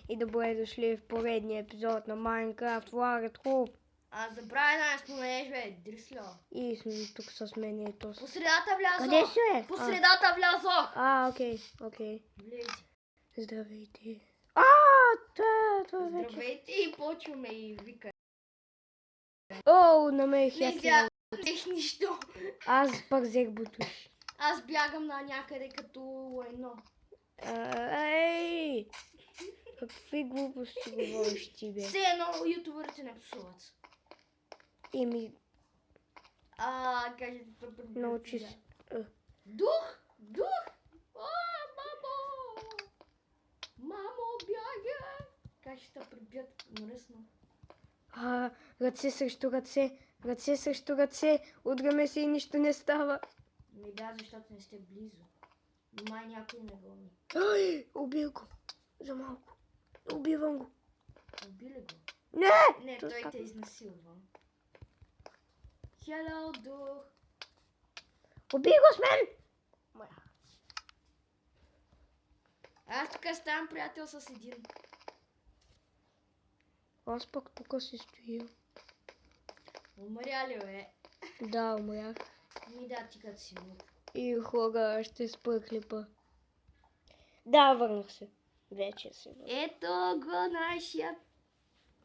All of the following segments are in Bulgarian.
и добре дошли в поредния епизод на Minecraft Warred Hope. Забравя да не споменеш, бе, Дрисло. И сме тук с мен и то. По средата влязох. Къде си, бе? По средата влязох. Окей. Влези. Здравейте. Това вече. Здравейте и почваме и вика. Намерих Не хакера. взех нищо. Аз пък взех бутуш. Аз бягам на някъде като едно. Ей! Какви глупости говориш ти, бе? Все едно ютубърите не псуват. Кажете Научи се. Дух! Мамо, бягай! Как ще те прибият мръсно? Ръце срещу ръце. Удряме се и нищо не става. Защото не сте близо. Май някой не гони. Убил го. За малко. Убивам го. Убили го? Не, той те изнасилва. Хело, дух! Убий го с мен! Аз тук ставам приятел с един. Аз пък тук си стоя. Умря ли, бе? Да, умрях. Ти като си нуп. И хора, ще спра клипа. Да, върнах се. Вече се върнах. Ето го нашия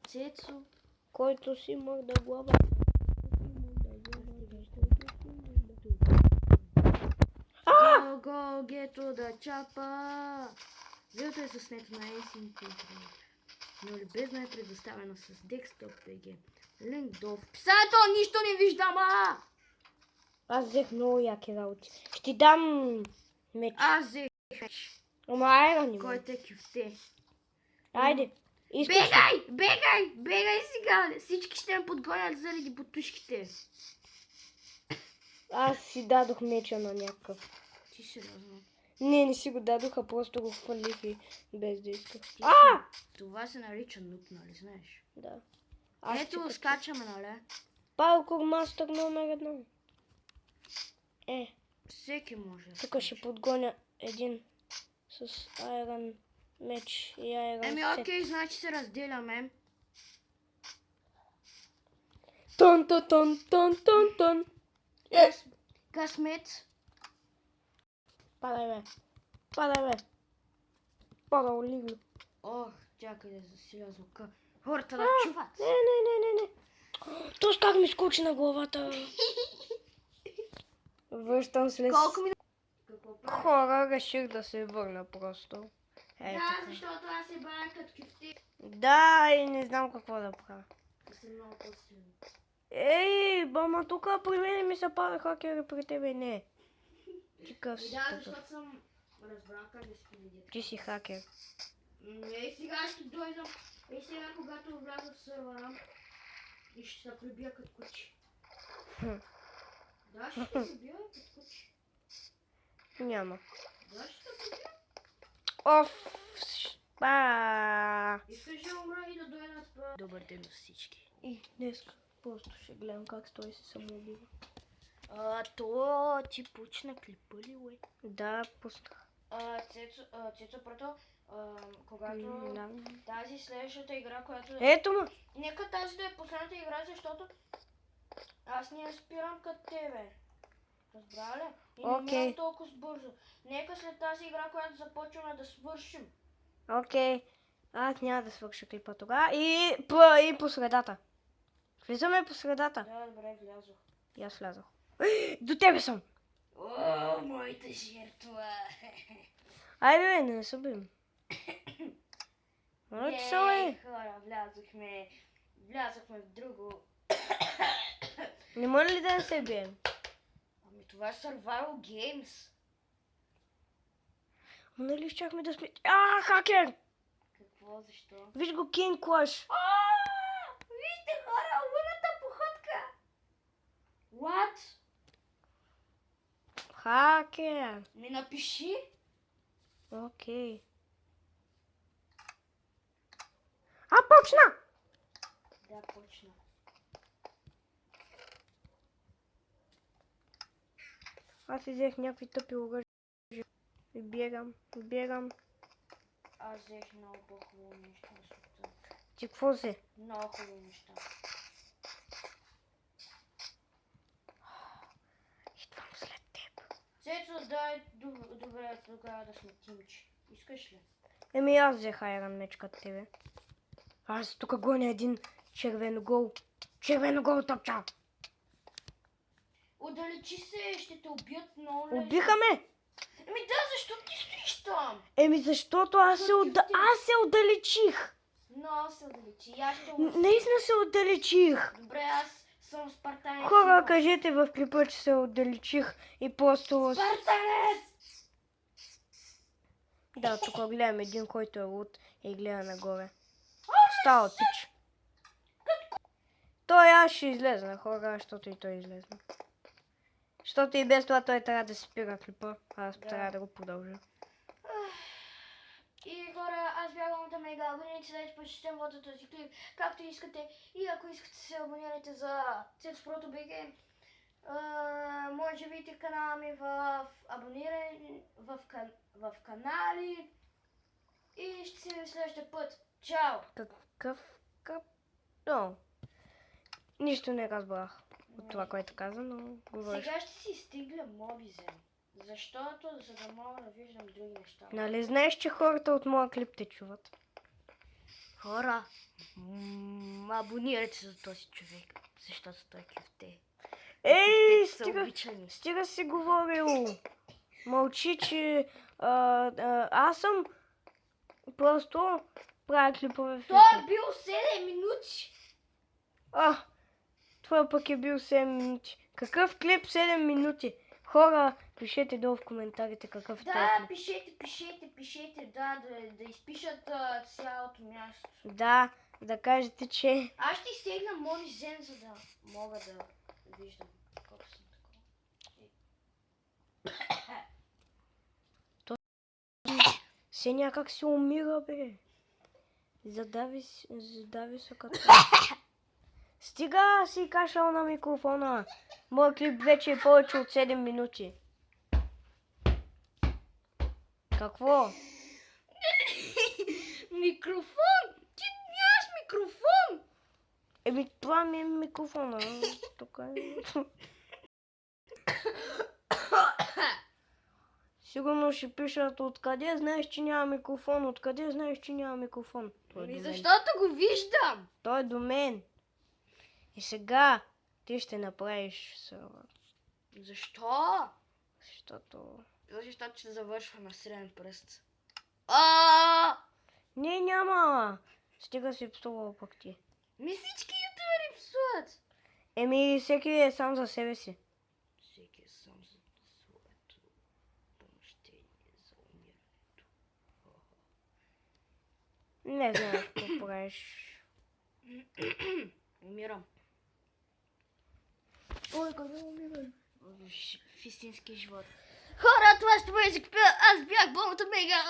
Цецо. Който си мърда глава. Го, гето да чапа. Видеото е заснето на Ancient Control. Но любезно е предоставено с Desktop.bg. Линк до описанието. Нищо не виждам, Аз взех много яки работи. Ще ти дам меч. Аз взех меч. Айрон. Кой те кюфте? Айде. Бегай сега. Всички ще ме подгонят заради бутушките. Аз си дадох меча на някакъв. Ти сериозно? Не си го дадох, а просто го хвърлих и без да исках. Това се нарича нуп, нали знаеш? Да. Ето скачаме, нали? Паркур мастър номер 1. Всеки може. Тук ще подгоня един с айрон меч и айрон сет. Окей, значи се разделяме. Тон. Късмет. Падай, бе. Падал лигло. Чакай да засилязо хората да чуват. Не. Тоест как ми скочи на главата. Връщам след... Колко ми... Хора, реших да се върна просто. Защото аз се бая като кюфти. Да, и не знам какво да правя. Съм много по-силен. Бама, тук при мен ми се пада хакери, при тебе не. Защото съм разбрал как да си видя. Ти си хакер. Сега ще дойдам. Сега когато вляза в сървъра и ще се прибия като кучи. Да, ще се прибия като кучи. Няма. Да, ще се прибия. Искаш да умра и да дойдат в... Добър ден на всички. И днес просто ще гледам как той се самоубива. То ти почна клипа ли, уе? Да, пуснах. Цецо, прото, когато тази следващата игра, която... Ето ма! Нека тази да е последната игра, защото аз не я спирам като тебе. Разбра ли? И не мога толкова бързо. Нека след тази игра, която започваме да свършим. Окей. Аз няма да свърша клипа тогава. И по средата. Влизаме по средата. Да, добре, влязох. И аз влязох. До тебе съм! Моята жертва! Айде, не се бием. Хора, влязохме в друго. Не може ли да не се бием? Това е Survival Games. Нали щяхме да сме... Хакер! Какво? Защо? Виж го, King Clash! Вижте, хора, луната походка! What? Хакер! Ми напиши. Окей. Почна! Да, почна. Аз взех някакви тъпи оръжия. И бегам. Аз взех много по-хубаво нещо на света. Ти какво си? Много хубави неща. Идвам след теб. Цецо, дай добре тогава да сме тимчи. Искаш ли? Еми аз взех айран меч като тебе. Аз тук гоня един червеногол. Червеногол топча. Отдалечи се, ще те убият много лесно. Убиха ме! Еми да, защо ти стоиш там? Еми защото аз се отдалечих. Много се отдалечи. И аз ще Наистина се отдалечих. Добре, аз съм спартанец. Хора, кажете в клипа, че се отдалечих и просто... Спартанец! Да, тук гледам един, който е луд и гледа нагоре. Става пич. Той аз ще излезна, хора, защото и той излезна. Защото и без това той трябва да спира клипа, аз трябва да го продължа. И хора, аз бягам да мега абонирайте, дайте почетем вода този клип, както искате. И ако искате се абонирайте за Цецо Прото BG. Може да видите канала ми в абониране, в канали. И ще се видим следващия път. Чао! Какъв къп... Но... Нищо не разбрах от това, което каза, но говориш. Сега ще си стигля мобизен. Защото, за да мога да виждам други неща. Нали знаеш, че хората от моя клип те чуват? Хора, абонирайте се за този човек, защото той клифте. Ей, са стига, обичани. стига си говорил. Мълчи, че аз съм просто правя клипове в Той YouTube. е бил 7 минути. Това пък е бил 7 минути. Какъв клип 7 минути? Хора, пишете долу в коментарите какъв е този Да, клип. пишете, да изпишат цялото място. Да кажете, че... Аз ще изтегна моби зен, за да мога да виждам колко съм такова. Се някак се умира, бе. Задави се като... Стига си кашал на микрофона. Моят клип вече е повече от 7 минути. Какво? Микрофон! Ти нямаш микрофон! Еми, това ми е микрофона. Тук е. Сигурно ще пишат откъде знаеш, че няма микрофон. Откъде знаеш, че няма микрофон? Той е до мен. Защото го виждам! Той е до мен. И сега ти ще направиш сервер. Защо? Защото... Защото ще завършва на среден пръст. Не, няма. Стига си псувал пък ти. Всички ютубери псуват. Еми, всеки е сам за себе си. Всеки е сам за своето помещение за умирането. Не знаеш какво правиш. Умирам. Ой, къде умираш? В истински живот. Хора, това ще бъде закипя. Аз бях бомбата мега.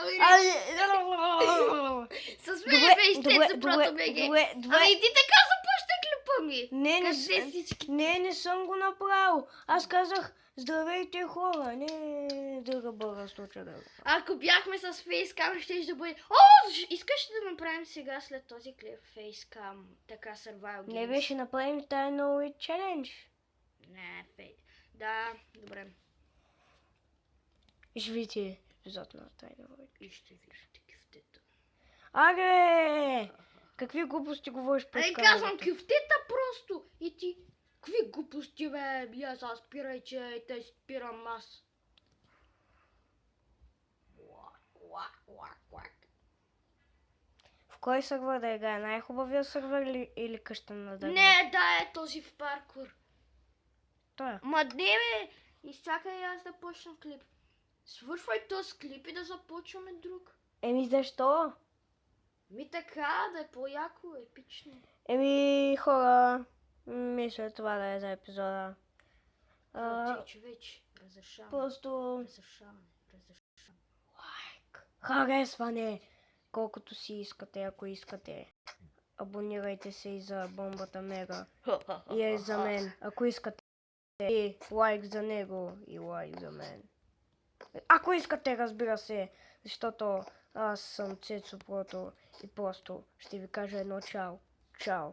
С мен беше Цецо Прото BG. Ами ти така започна клипа ми. Къде всички? Не съм го направил. Аз казах, здравейте хора, не друга бъга случай да го правя. Ако бяхме с фейскам, ще да бъде... Искаш да направим сега след този клип фейскам, така survival games? Не беше направим тая нови челендж. Не, да, добре. Ще видите епизод на тая нови. И ще виждате кюфтета. Аре! Какви глупости говориш пред Ай, камерата? казвам кюфтета просто. И ти, какви глупости, бе? Я спирай, че те спирам аз. В кой сервер да играе? Най-хубавия сервер или къща на Дани? Не, да е този в паркур. Той е. Ма не, бе. Изчакай аз да почна клип. Свършвай този клип и да започваме друг. Еми защо? Ми така, да е по-яко, епично. Еми хора, мисля това да е за епизода. Човече, разрешавам. Просто Разрешавам. лайк, харесване, колкото си искате, ако искате. Абонирайте се и за бомбата Мега. И е за мен, ако искате. И лайк за него и лайк за мен. Ако искате, разбира се, защото Аз съм Цецо Прото и просто ще ви кажа едно чао. Чао.